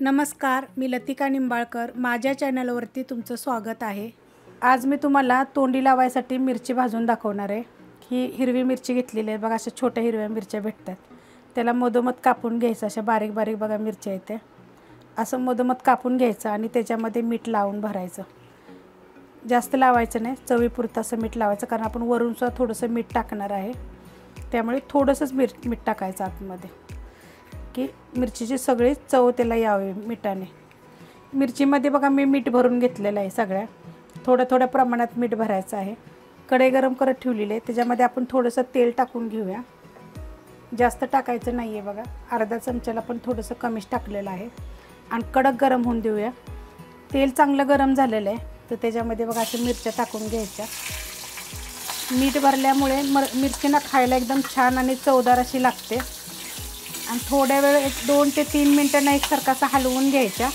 नमस्कार, मी लतिका निंबाळकर। माझ्या चॅनलवरती तुमचं स्वागत आहे। आज मी तुम्हाला तोंडी लावायसाठी मिरची भाजून दाखवणार आहे। ही हिरवी मिरची घेतलेली आहे बघा, अशा छोट्या हिरव्या मिरच्या भेटतात। त्याला मधोमध कापून घ्यायचं, अशा बारीक बारीक बघा मिरच्या आहेत त्या। असं मधोमध कापून घ्यायचं आणि त्याच्यामध्ये मीठ लावून भरायचं। जास्त लावायचं नाही, चवीपुरतं असं मीठ लावायचं, कारण आपण वरून सुद्धा थोडंसं मीठ टाकणार आहे। त्यामुळे थोडंसंच मीठ टाकायचं आतमध्ये, की मिरचीची सगळी चव त्याला यावी मिठाने। मिरचीमध्ये बघा मी मीठ भरून घेतलेलं आहे सगळ्या, थोड्या प्रमाणात मीठ भरायचं आहे। कढई गरम करत ठेवलेली आहे, त्याच्यामध्ये आपण थोडंसं तेल टाकून घेऊया। जास्त टाकायचं नाही आहे बघा, अर्धा चमच्याला पण थोडंसं कमीच टाकलेलं आहे। आणि कडक गरम होऊन देऊया। तेल चांगलं गरम झालेलं आहे, तर त्याच्यामध्ये बघा अशा मिरच्या टाकून घ्यायच्या। मीठ भरल्यामुळे मिरचीना खायला एकदम छान आणि चवदार अशी लागते। आणि थोड्या वेळ 2 ते 3 मिनिटांना एकसारखं असं हलवून घ्यायच्या।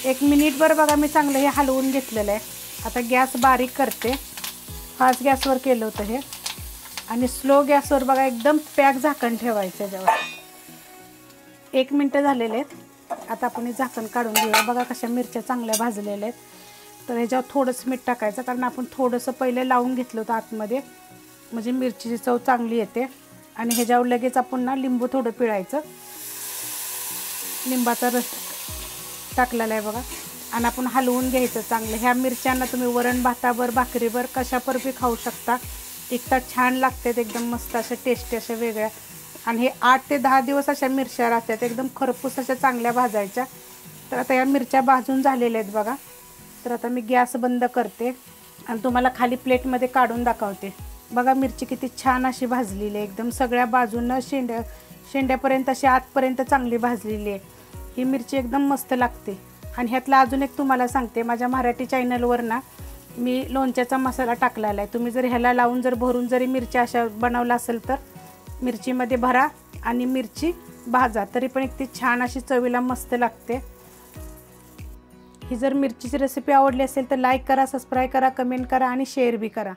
1 मिनिटभर बघा मी चांगलं हे हलवून घेतलेलं आहे। आता गॅस बारीक करते, फास्ट गॅसवर केलं होतं हे, आणि स्लो गॅसवर बघा एकदम पॅक झाकण ठेवायचं याच्यावर। 1 मिनिट झालेले आहेत। आता आपण हे झाकण काढून घेऊया। बघा कशा मिरच्या चांगल्या भाजलेल्या आहेत। तर ह्याच्यावर थोडंसं मीठ टाकायचं, कारण आपण थोडंसं पहिले लावून घेतलं होतं आतमध्ये, म्हणजे मिरचीची चव चांगली येते। आणि ह्याच्यावर लगेच आपण ना लिंबू थोडं पिळायचं, लिंबाचा रस टाकलेला आहे बघा। आणि आपण हलवून घ्यायचं चांगलं। ह्या मिरच्यांना तुम्ही वरण भातावर भाकरीवर कशावर बी खाऊ शकता, इतका छान लागतात, एकदम मस्त अशा टेस्टी अशा वेगळ्या। आणि हे 8 ते 10 दिवस अशा मिरच्या राहतात, एकदम खरपूस अशा चांगल्या भाजायच्या। तर आता या मिरच्या भाजून झालेल्या आहेत बघा। तर आता मी गॅस बंद करते आणि तुम्हाला खाली प्लेटमध्ये काढून दाखवते। बघा मिरची किती छान अशी भाजलेली आहे, एकदम सगळ्या बाजूनं शेंड्यापर्यंत अशी आतपर्यंत चांगली भाजलेली आहे। ही मिरची एकदम मस्त लागते। आणि ह्यातला अजून एक तुम्हाला सांगते, माझ्या मराठी चॅनलवर ना मी लोणच्याचा मसाला टाकलेला आहे। तुम्ही जर ह्याला लावून जर भरून जरी मिरच्या अशा बनवला असेल तर मिरचीमध्ये भरा आणि मिरची भाजा, तरी पण एक ती छान अशी चवीला मस्त लागते। ही जर मिरचीची रेसिपी आवडली असेल तर लाईक करा, सबस्क्राईब करा, कमेंट करा आणि शेअर बी करा।